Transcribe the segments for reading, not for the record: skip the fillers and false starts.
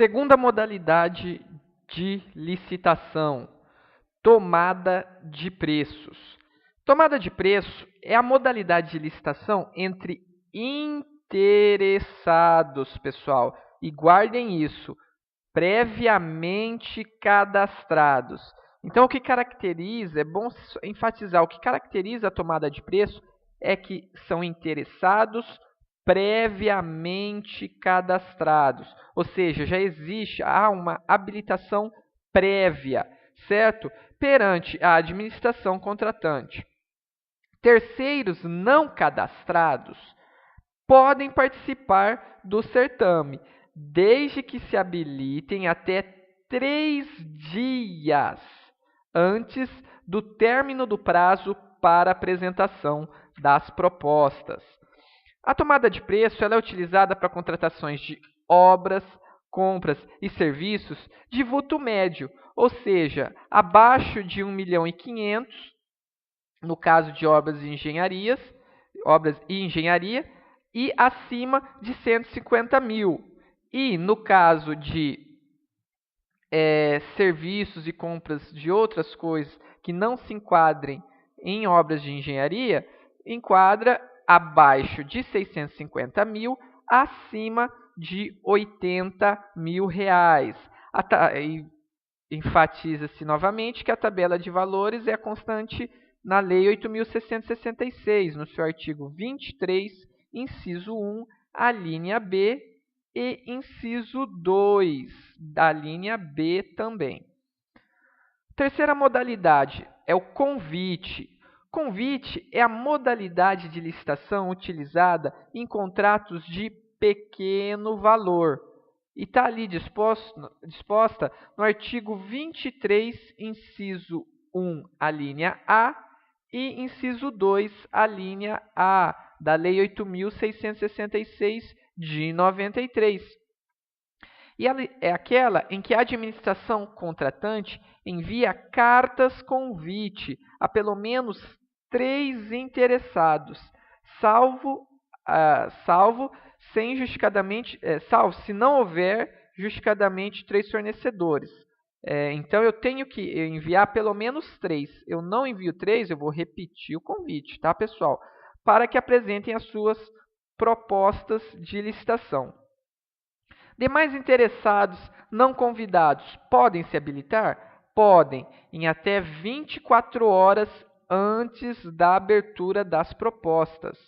Segunda modalidade de licitação, tomada de preços. Tomada de preço é a modalidade de licitação entre interessados, pessoal. E guardem isso, previamente cadastrados. Então, o que caracteriza, é bom enfatizar, o que caracteriza a tomada de preço é que são interessados previamente cadastrados. Ou seja, já existe uma habilitação prévia, certo? Perante a administração contratante. Terceiros não cadastrados podem participar do certame, desde que se habilitem até 3 dias antes do término do prazo para apresentação das propostas. A tomada de preço ela é utilizada para contratações de obras, compras e serviços de vulto médio, ou seja, abaixo de 1.500.000, no caso de obras e engenharia, e acima de 150.000. E no caso de serviços e compras de outras coisas que não se enquadrem em obras de engenharia, enquadra abaixo de 650.000, acima de R$ 80.000. Enfatiza-se novamente que a tabela de valores é constante na Lei 8.666, no seu artigo 23, inciso 1, a linha B, e inciso 2, da linha B também. Terceira modalidade é o convite. Convite é a modalidade de licitação utilizada em contratos de pequeno valor e está ali disposta no artigo 23, inciso 1, a linha A, e inciso 2, a linha A, da Lei 8.666 de 93. E ela é aquela em que a administração contratante envia cartas convite a pelo menos 3 interessados, salvo se não houver justificadamente 3 fornecedores. Então, eu tenho que enviar pelo menos 3. Eu não envio 3, eu vou repetir o convite, tá, pessoal? Para que apresentem as suas propostas de licitação. Demais interessados não convidados podem se habilitar? Podem, em até 24 horas antes da abertura das propostas.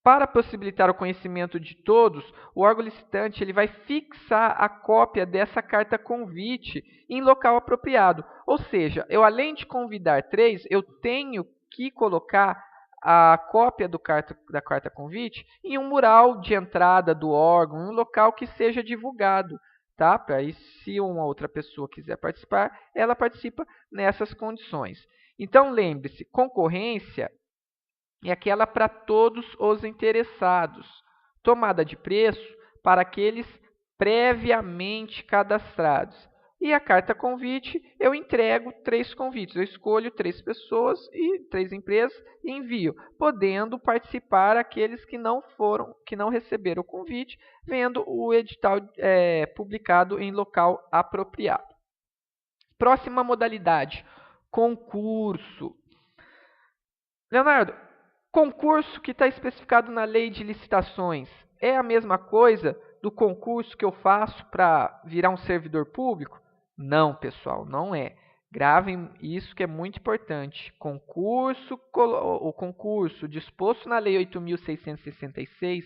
Para possibilitar o conhecimento de todos, o órgão licitante ele vai fixar a cópia dessa carta convite em local apropriado. Ou seja, eu além de convidar 3, eu tenho que colocar a cópia da carta convite em um mural de entrada do órgão, em um local que seja divulgado. Tá? Para aí, se uma outra pessoa quiser participar, ela participa nessas condições. Então, lembre-se, concorrência é aquela para todos os interessados. Tomada de preço para aqueles previamente cadastrados. E a carta convite, eu entrego 3 convites. Eu escolho 3 pessoas e 3 empresas e envio, podendo participar aqueles que não receberam o convite, vendo o edital publicado em local apropriado. Próxima modalidade, concurso. Leonardo, concurso que está especificado na lei de licitações é a mesma coisa do concurso que eu faço para virar um servidor público? Não, pessoal, não é. Gravem isso que é muito importante. O concurso disposto na Lei 8.666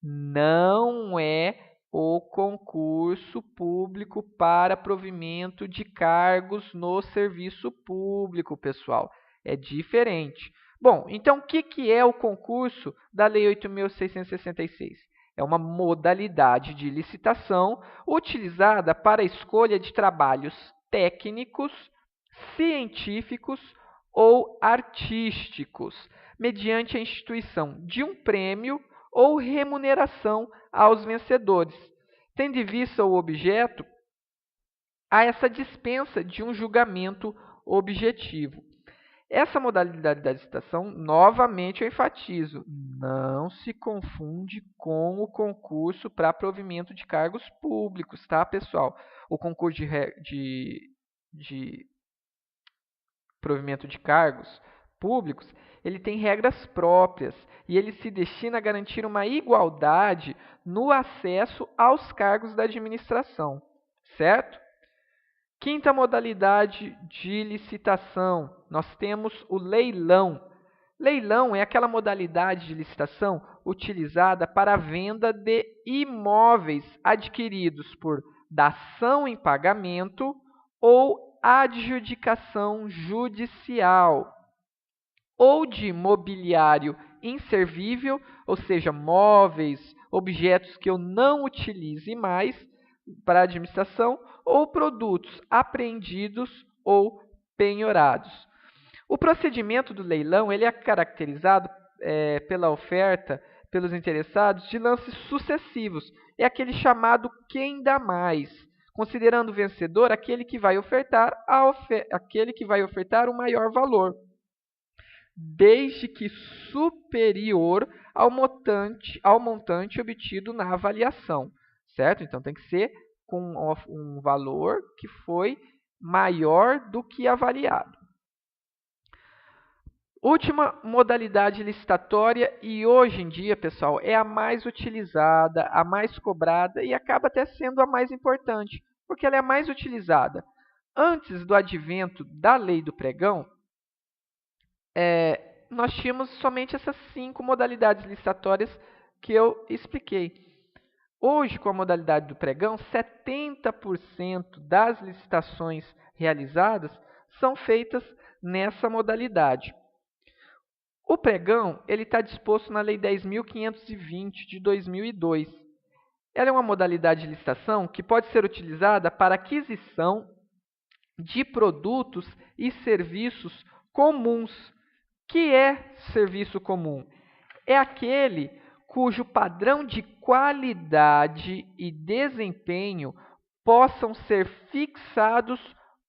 não é o concurso público para provimento de cargos no serviço público, pessoal. É diferente. Bom, então o que é o concurso da Lei 8.666? É uma modalidade de licitação utilizada para a escolha de trabalhos técnicos, científicos ou artísticos, mediante a instituição de um prêmio ou remuneração aos vencedores, tendo em vista o objeto a essa dispensa de um julgamento objetivo. Essa modalidade da licitação, novamente eu enfatizo, não se confunde com o concurso para provimento de cargos públicos, tá, pessoal? O concurso de provimento de cargos públicos, ele tem regras próprias e ele se destina a garantir uma igualdade no acesso aos cargos da administração, certo? Quinta modalidade de licitação, nós temos o leilão. Leilão é aquela modalidade de licitação utilizada para a venda de imóveis adquiridos por dação em pagamento ou adjudicação judicial, ou de mobiliário inservível, ou seja, móveis, objetos que eu não utilize mais para a administração, ou produtos apreendidos ou penhorados. O procedimento do leilão ele é caracterizado pela oferta pelos interessados de lances sucessivos. É aquele chamado quem dá mais, considerando vencedor aquele que vai ofertar o maior valor, desde que superior ao montante obtido na avaliação, certo? Então, tem que ser com um valor que foi maior do que avaliado. Última modalidade licitatória, e hoje em dia, pessoal, é a mais utilizada, a mais cobrada e acaba até sendo a mais importante, porque ela é a mais utilizada. Antes do advento da lei do pregão, nós tínhamos somente essas 5 modalidades licitatórias que eu expliquei. Hoje, com a modalidade do pregão, 70% das licitações realizadas são feitas nessa modalidade. O pregão está disposto na Lei 10.520 de 2002. Ela é uma modalidade de licitação que pode ser utilizada para aquisição de produtos e serviços comuns. Que é serviço comum? É aquele cujo padrão de qualidade e desempenho possam ser fixados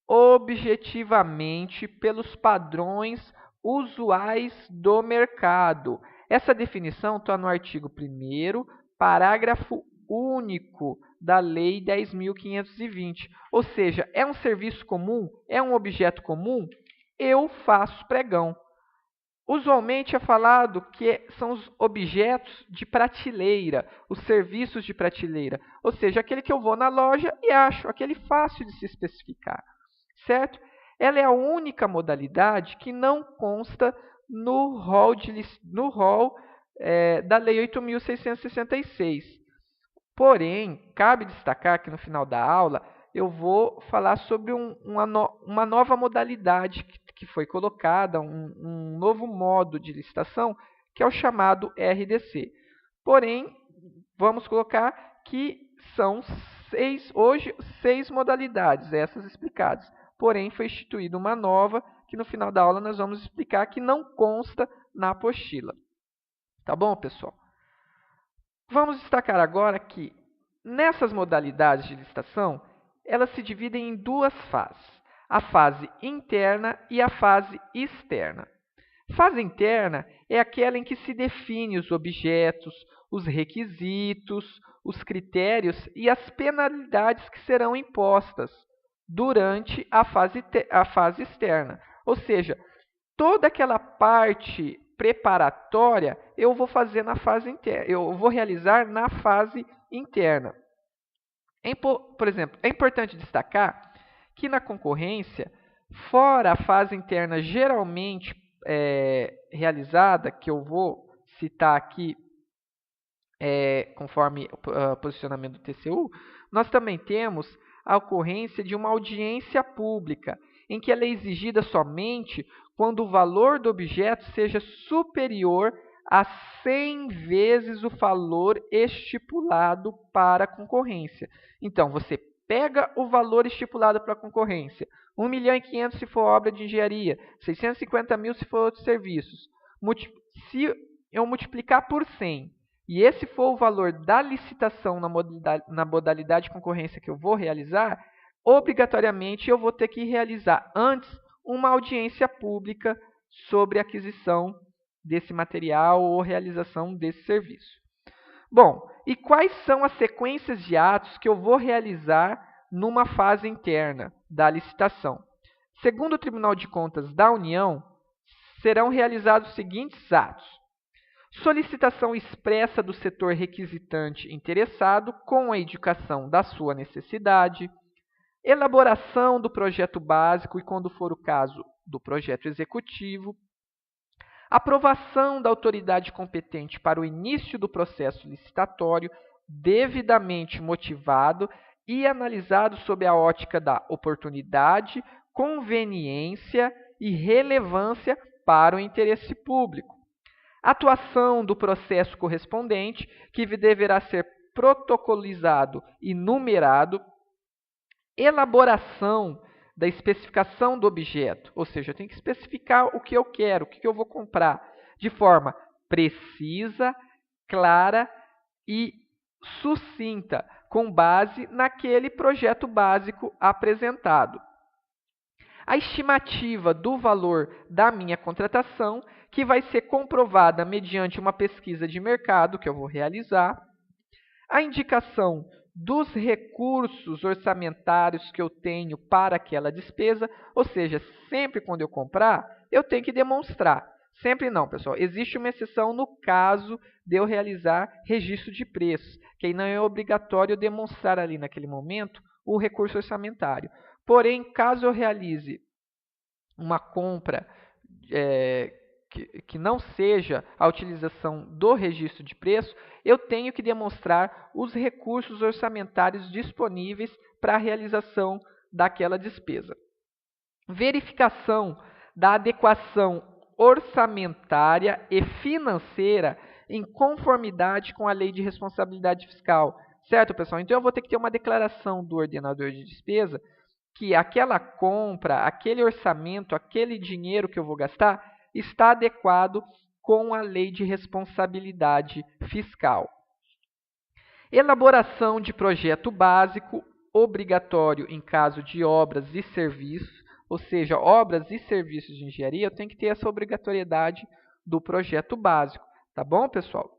objetivamente pelos padrões usuais do mercado. Essa definição está no artigo 1º, parágrafo único da Lei 10.520. Ou seja, é um serviço comum? É um objeto comum? Eu faço pregão. Usualmente é falado que são os objetos de prateleira, os serviços de prateleira, ou seja, aquele que eu vou na loja e acho, aquele fácil de se especificar, certo? Ela é a única modalidade que não consta no rol da Lei 8.666. Porém, cabe destacar que no final da aula eu vou falar sobre uma nova modalidade que foi colocada, um novo modo de licitação, que é o chamado RDC. Porém, vamos colocar que são hoje 6 modalidades, essas explicadas. Porém, foi instituída uma nova, que no final da aula nós vamos explicar, que não consta na apostila. Tá bom, pessoal? Vamos destacar agora que, nessas modalidades de licitação, elas se dividem em 2 fases, a fase interna e a fase externa. Fase interna é aquela em que se define os objetos, os requisitos, os critérios e as penalidades que serão impostas durante a fase externa. Ou seja, toda aquela parte preparatória eu vou fazer na fase interna, eu vou realizar na fase interna. Por exemplo, é importante destacar que na concorrência, fora a fase interna geralmente realizada, que eu vou citar aqui conforme o posicionamento do TCU, nós também temos a ocorrência de uma audiência pública, em que ela é exigida somente quando o valor do objeto seja superior a 100 vezes o valor estipulado para a concorrência. Então, você pega o valor estipulado para a concorrência, 1.500.000 se for obra de engenharia, 650.000 se for outros serviços. Se eu multiplicar por 100, e esse for o valor da licitação na modalidade de concorrência que eu vou realizar, obrigatoriamente eu vou ter que realizar antes uma audiência pública sobre a aquisição desse material ou realização desse serviço. Bom, e quais são as sequências de atos que eu vou realizar numa fase interna da licitação? Segundo o Tribunal de Contas da União, serão realizados os seguintes atos: solicitação expressa do setor requisitante interessado com a indicação da sua necessidade, elaboração do projeto básico e, quando for o caso, do projeto executivo, aprovação da autoridade competente para o início do processo licitatório, devidamente motivado e analisado sob a ótica da oportunidade, conveniência e relevância para o interesse público. Atuação do processo correspondente, que deverá ser protocolizado e numerado. Elaboração da especificação do objeto, ou seja, eu tenho que especificar o que eu quero, o que eu vou comprar, de forma precisa, clara e sucinta, com base naquele projeto básico apresentado. A estimativa do valor da minha contratação, que vai ser comprovada mediante uma pesquisa de mercado que eu vou realizar. A indicação dos recursos orçamentários que eu tenho para aquela despesa, ou seja, sempre quando eu comprar, eu tenho que demonstrar. Sempre não, pessoal. Existe uma exceção no caso de eu realizar registro de preços, que aí não é obrigatório demonstrar ali naquele momento o recurso orçamentário. Porém, caso eu realize uma compra que não seja a utilização do registro de preço, eu tenho que demonstrar os recursos orçamentários disponíveis para a realização daquela despesa. Verificação da adequação orçamentária e financeira em conformidade com a Lei de Responsabilidade Fiscal. Certo, pessoal? Então, eu vou ter que ter uma declaração do ordenador de despesa que aquela compra, aquele orçamento, aquele dinheiro que eu vou gastar está adequado com a Lei de Responsabilidade Fiscal. Elaboração de projeto básico, obrigatório em caso de obras e serviços, ou seja, obras e serviços de engenharia, eu tenho que ter essa obrigatoriedade do projeto básico, tá bom, pessoal?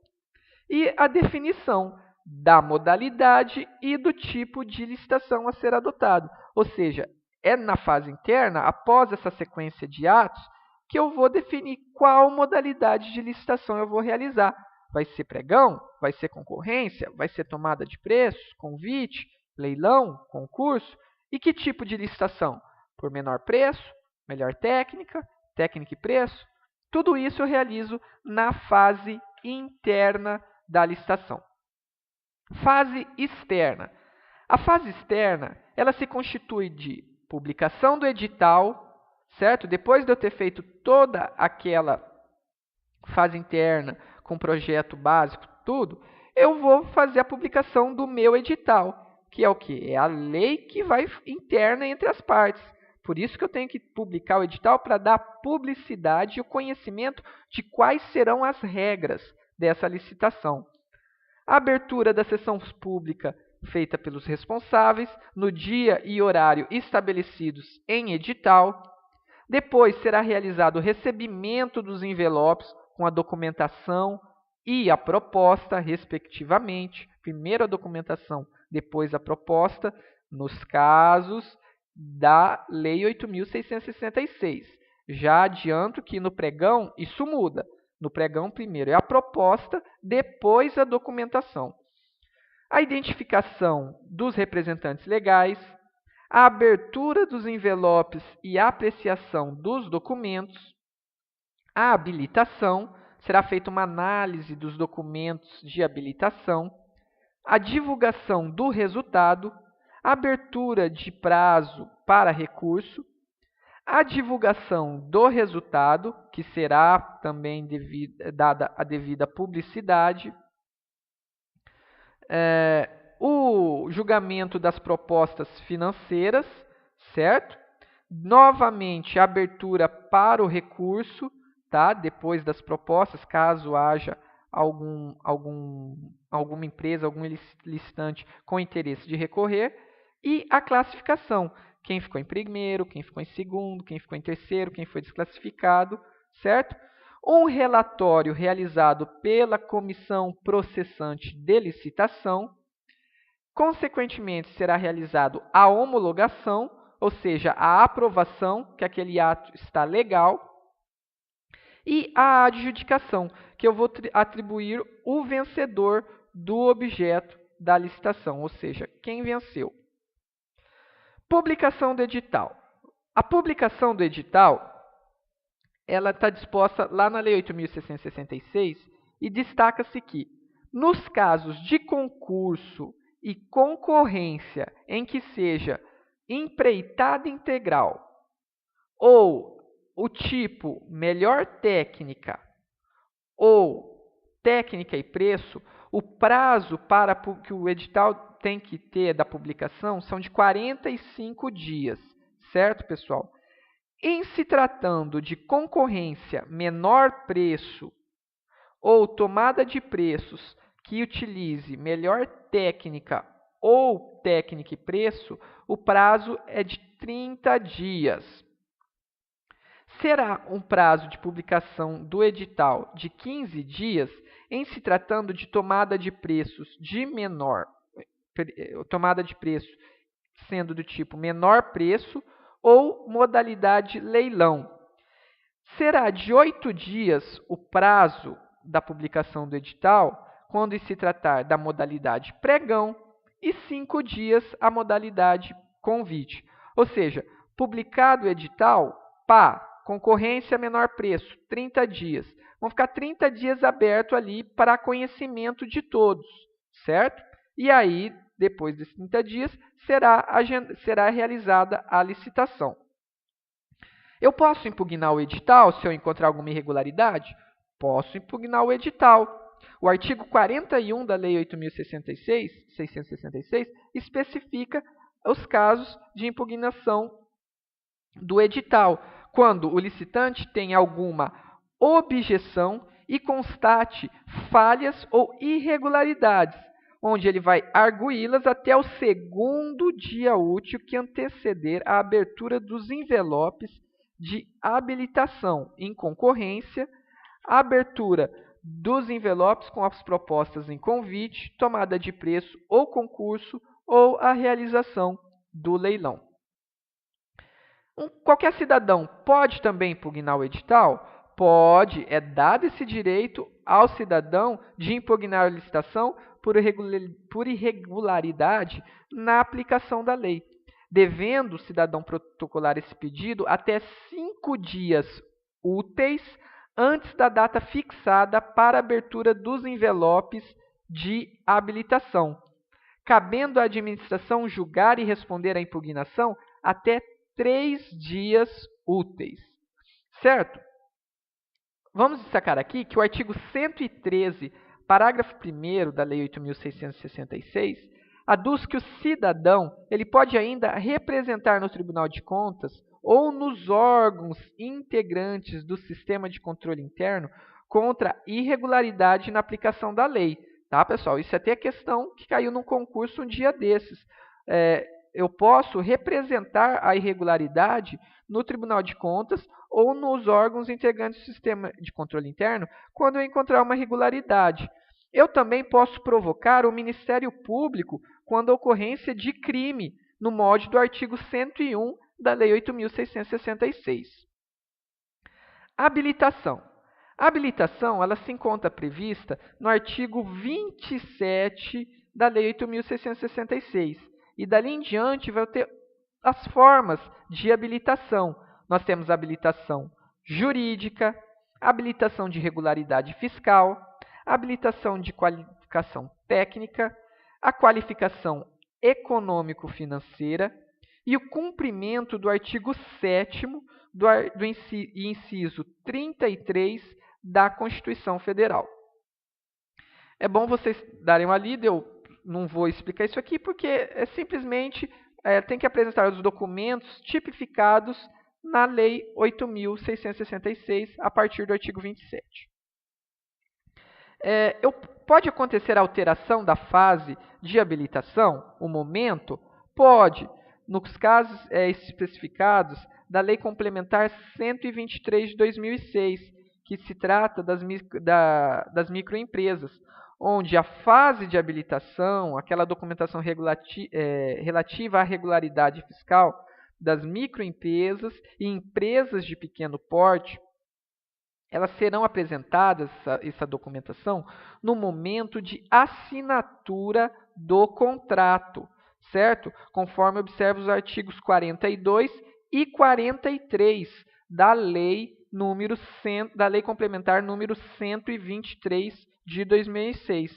E a definição da modalidade e do tipo de licitação a ser adotado, ou seja, é na fase interna, após essa sequência de atos, que eu vou definir qual modalidade de licitação eu vou realizar. Vai ser pregão? Vai ser concorrência? Vai ser tomada de preços? Convite? Leilão? Concurso? E que tipo de licitação? Por menor preço? Melhor técnica? Técnica e preço? Tudo isso eu realizo na fase interna da licitação. Fase externa. A fase externa, ela se constitui de publicação do edital, certo? Depois de eu ter feito toda aquela fase interna com projeto básico, tudo, eu vou fazer a publicação do meu edital, que é o quê? É a lei que vai interna entre as partes. Por isso que eu tenho que publicar o edital para dar publicidade e o conhecimento de quais serão as regras dessa licitação. A abertura da sessão pública feita pelos responsáveis no dia e horário estabelecidos em edital. Depois será realizado o recebimento dos envelopes com a documentação e a proposta, respectivamente. Primeiro a documentação, depois a proposta, nos casos da Lei 8.666. Já adianto que no pregão isso muda. No pregão, primeiro é a proposta, depois a documentação. A identificação dos representantes legais, a abertura dos envelopes e a apreciação dos documentos, a habilitação, será feita uma análise dos documentos de habilitação, a divulgação do resultado, a abertura de prazo para recurso, a divulgação do resultado, que será também dada a devida publicidade, o julgamento das propostas financeiras, certo? Novamente, a abertura para o recurso, tá? Depois das propostas, caso haja alguma empresa, algum licitante com interesse de recorrer, e a classificação. Quem ficou em primeiro, quem ficou em segundo, quem ficou em terceiro, quem foi desclassificado, certo? Um relatório realizado pela comissão processante de licitação. Consequentemente, será realizado a homologação, ou seja, a aprovação que aquele ato está legal, e a adjudicação, que eu vou atribuir o vencedor do objeto da licitação, ou seja, quem venceu. Publicação do edital. A publicação do edital, ela está disposta lá na Lei 8.666 e destaca-se que, nos casos de concurso e concorrência em que seja empreitada integral ou o tipo melhor técnica ou técnica e preço, o prazo para que o edital tem que ter da publicação são de 45 dias, certo, pessoal? Em se tratando de concorrência menor preço ou tomada de preços que utilize melhor técnica ou técnica e preço, o prazo é de 30 dias. Será um prazo de publicação do edital de 15 dias em se tratando de tomada de preços de menor, tomada de preço sendo do tipo menor preço ou modalidade leilão. Será de 8 dias o prazo da publicação do edital quando se tratar da modalidade pregão e 5 dias a modalidade convite. Ou seja, publicado o edital, concorrência menor preço, 30 dias. Vão ficar 30 dias aberto ali para conhecimento de todos, certo? E aí, depois desses 30 dias, será realizada a licitação. Eu posso impugnar o edital se eu encontrar alguma irregularidade? Posso impugnar o edital. O artigo 41 da Lei 8.666 especifica os casos de impugnação do edital, quando o licitante tem alguma objeção e constate falhas ou irregularidades, onde ele vai arguí-las até o segundo dia útil que anteceder a abertura dos envelopes de habilitação em concorrência, a abertura dos envelopes com as propostas em convite, tomada de preço ou concurso, ou a realização do leilão. Qualquer cidadão pode também impugnar o edital? Pode, é dado esse direito ao cidadão de impugnar a licitação por irregularidade na aplicação da lei, devendo o cidadão protocolar esse pedido até 5 dias úteis antes da data fixada para a abertura dos envelopes de habilitação, cabendo à administração julgar e responder à impugnação até 3 dias úteis, certo? Vamos destacar aqui que o artigo 113, parágrafo 1º da Lei 8.666, aduz que o cidadão ele pode ainda representar no Tribunal de Contas ou nos órgãos integrantes do sistema de controle interno contra irregularidade na aplicação da lei. Tá, pessoal? Isso é até a questão que caiu num concurso um dia desses. Eu posso representar a irregularidade no Tribunal de Contas ou nos órgãos integrantes do sistema de controle interno quando eu encontrar uma irregularidade. Eu também posso provocar o Ministério Público quando a ocorrência de crime, no molde do artigo 101 da Lei 8.666. Habilitação. A habilitação ela se encontra prevista no artigo 27 da Lei 8.666. E dali em diante vai ter as formas de habilitação. Nós temos a habilitação jurídica, habilitação de regularidade fiscal, habilitação de qualificação técnica, a qualificação econômico-financeira e o cumprimento do artigo 7º do inciso 33 da Constituição Federal. É bom vocês darem uma lida, eu não vou explicar isso aqui, porque simplesmente tem que apresentar os documentos tipificados na Lei 8.666, a partir do artigo 27. Pode acontecer a alteração da fase de habilitação, o momento? Pode. nos casos especificados da Lei Complementar 123 de 2006, que se trata das microempresas, onde a fase de habilitação, aquela documentação relativa à regularidade fiscal das microempresas e empresas de pequeno porte, elas serão apresentadas, essa documentação, no momento de assinatura do contrato, certo? Conforme observa os artigos 42 e 43 da Lei Complementar número 123 de 2006,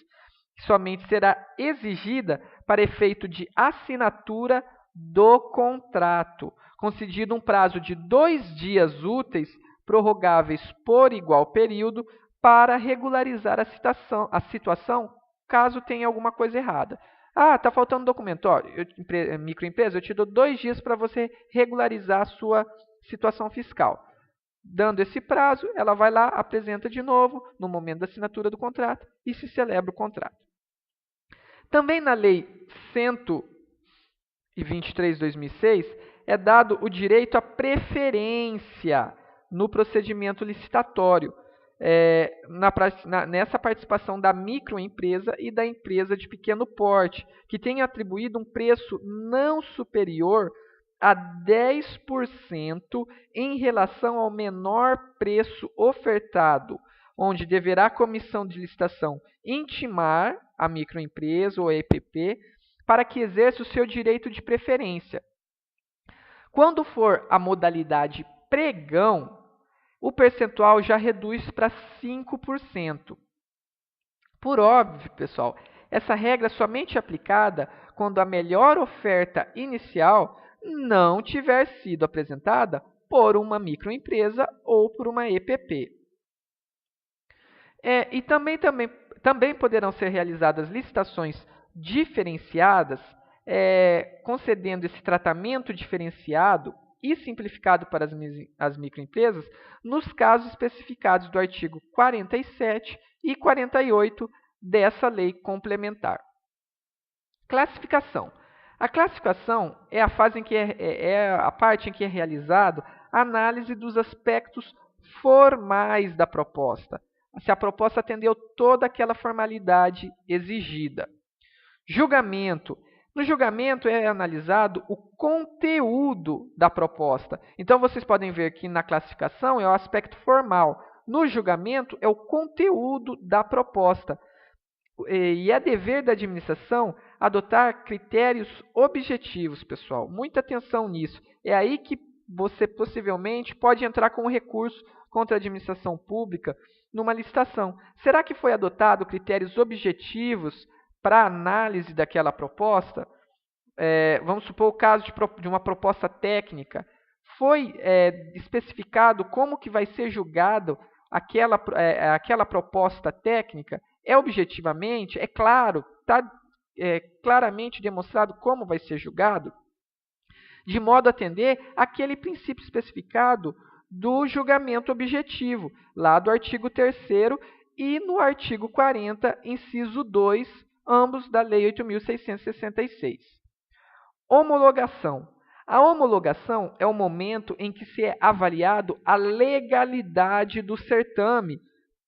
que somente será exigida para efeito de assinatura do contrato, concedido um prazo de 2 dias úteis, prorrogáveis por igual período, para regularizar a situação caso tenha alguma coisa errada. Ah, está faltando documento. Ó, microempresa, eu te dou 2 dias para você regularizar a sua situação fiscal. Dando esse prazo, ela vai lá, apresenta de novo, no momento da assinatura do contrato, e se celebra o contrato. Também na Lei 123 de 2006, é dado o direito à preferência no procedimento licitatório, nessa participação da microempresa e da empresa de pequeno porte, que tem atribuído um preço não superior a 10% em relação ao menor preço ofertado, onde deverá a comissão de licitação intimar a microempresa ou a EPP para que exerça o seu direito de preferência. Quando for a modalidade pregão, o percentual já reduz para 5%. Por óbvio, pessoal, essa regra é somente aplicada quando a melhor oferta inicial não tiver sido apresentada por uma microempresa ou por uma EPP. E também poderão ser realizadas licitações diferenciadas, concedendo esse tratamento diferenciado e simplificado para as microempresas nos casos especificados do artigo 47 e 48 dessa lei complementar. Classificação. A classificação é a fase a parte em que é realizado a análise dos aspectos formais da proposta, se a proposta atendeu toda aquela formalidade exigida. Julgamento. No julgamento é analisado o conteúdo da proposta. Então, vocês podem ver que na classificação é o aspecto formal. No julgamento é o conteúdo da proposta. E é dever da administração adotar critérios objetivos, pessoal. Muita atenção nisso. É aí que você possivelmente pode entrar com um recurso contra a administração pública numa licitação. Será que foi adotado critérios objetivos para a análise daquela proposta? Vamos supor o caso de uma proposta técnica. Foi especificado como que vai ser julgado aquela proposta técnica? Objetivamente? É claro? Está claramente demonstrado como vai ser julgado? De modo a atender aquele princípio especificado do julgamento objetivo, lá do artigo 3º e no artigo 40, inciso 2, ambos da Lei 8.666. Homologação. A homologação é o momento em que se é avaliado a legalidade do certame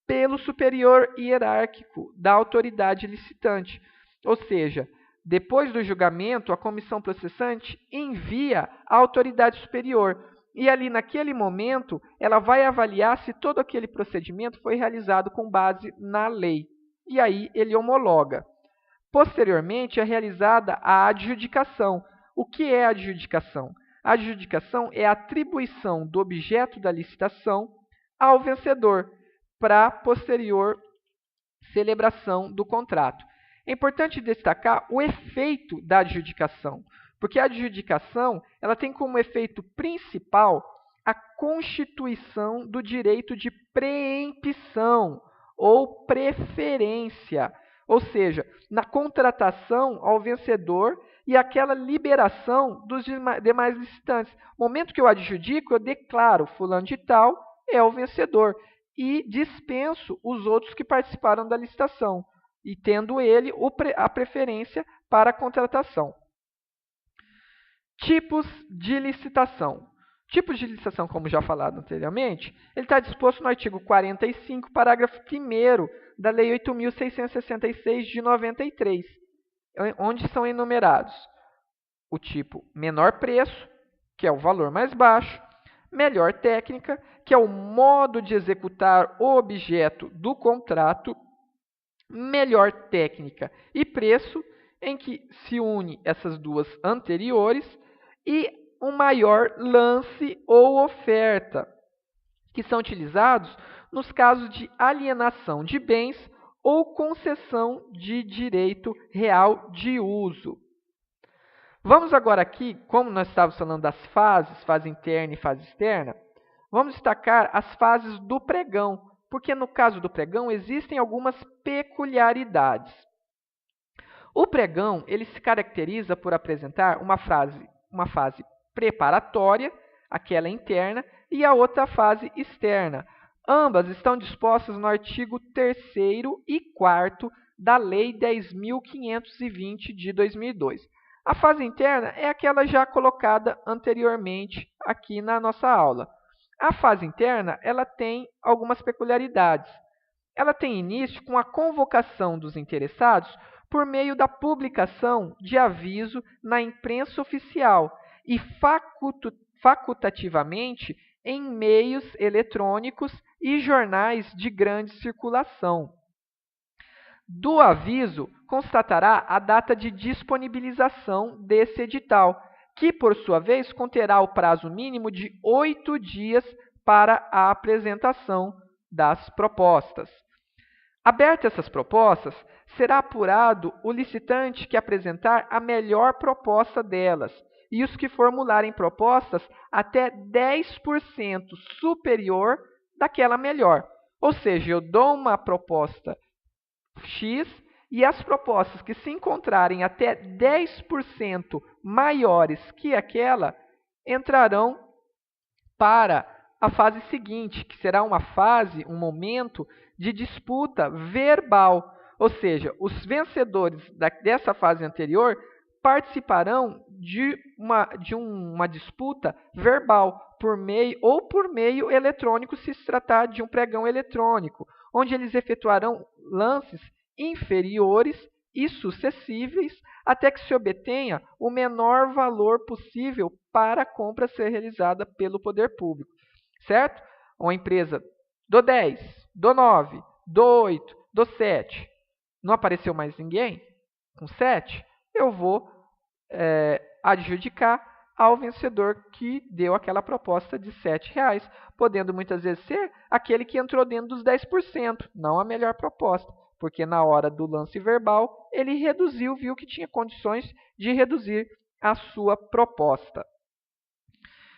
pelo superior hierárquico da autoridade licitante. Ou seja, depois do julgamento, a comissão processante envia à autoridade superior. E ali, naquele momento, ela vai avaliar se todo aquele procedimento foi realizado com base na lei. E aí, ele homologa. Posteriormente, é realizada a adjudicação. O que é a adjudicação? A adjudicação é a atribuição do objeto da licitação ao vencedor para posterior celebração do contrato. É importante destacar o efeito da adjudicação, porque a adjudicação ela tem como efeito principal a constituição do direito de preempção ou preferência, ou seja, na contratação ao vencedor e aquela liberação dos demais licitantes. No momento que eu adjudico, eu declaro fulano de tal é o vencedor e dispenso os outros que participaram da licitação, e tendo ele a preferência para a contratação. Tipos de licitação. Tipos de licitação, como já falado anteriormente, ele está disposto no artigo 45, parágrafo 1º da Lei 8.666 de 93, onde são enumerados o tipo menor preço, que é o valor mais baixo, melhor técnica, que é o modo de executar o objeto do contrato, melhor técnica e preço, em que se une essas duas anteriores, e um maior lance ou oferta, que são utilizados nos casos de alienação de bens ou concessão de direito real de uso. Vamos agora aqui, como nós estávamos falando das fases, fase interna e fase externa, vamos destacar as fases do pregão, porque no caso do pregão existem algumas peculiaridades. O pregão ele se caracteriza por apresentar uma fase preparatória, aquela interna, e a outra fase externa. Ambas estão dispostas no artigo 3º e 4º da Lei 10.520 de 2002. A fase interna é aquela já colocada anteriormente aqui na nossa aula. A fase interna ela tem algumas peculiaridades. Ela tem início com a convocação dos interessados por meio da publicação de aviso na imprensa oficial e facultativamente em meios eletrônicos e jornais de grande circulação. Do aviso constatará a data de disponibilização desse edital, que, por sua vez, conterá o prazo mínimo de 8 dias para a apresentação das propostas. Abertas essas propostas, será apurado o licitante que apresentar a melhor proposta delas, e os que formularem propostas até 10% superior daquela melhor. Ou seja, eu dou uma proposta X e as propostas que se encontrarem até 10% maiores que aquela entrarão para a fase seguinte, que será uma fase, um momento de disputa verbal. Ou seja, os vencedores dessa fase anterior participarão de uma disputa verbal por meio eletrônico, se tratar de um pregão eletrônico, onde eles efetuarão lances inferiores e sucessíveis até que se obtenha o menor valor possível para a compra ser realizada pelo poder público. Certo? Uma empresa do 10, do 9, do 8, do 7. Não apareceu mais ninguém? Com 7, eu vou adjudicar ao vencedor que deu aquela proposta de R$ 7,00, podendo muitas vezes ser aquele que entrou dentro dos 10%, não a melhor proposta, porque na hora do lance verbal ele reduziu, viu que tinha condições de reduzir a sua proposta.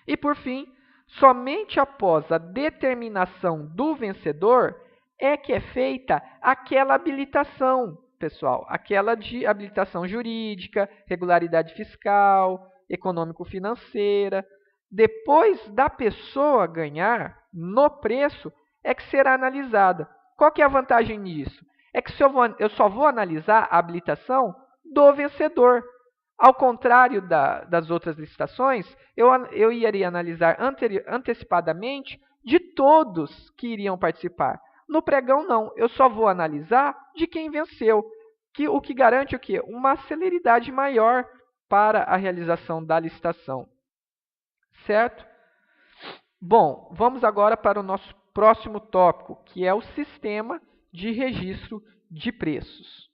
E por fim, somente após a determinação do vencedor é que é feita aquela habilitação, pessoal, aquela de habilitação jurídica, regularidade fiscal, econômico-financeira. Depois da pessoa ganhar no preço, é que será analisada. Qual que é a vantagem nisso? É que eu só vou analisar a habilitação do vencedor. Ao contrário das outras licitações, eu iria analisar antecipadamente de todos que iriam participar. No pregão, não. Eu só vou analisar de quem venceu, o que garante o quê? Uma celeridade maior para a realização da licitação. Certo? Bom, vamos agora para o nosso próximo tópico, que é o sistema de registro de preços.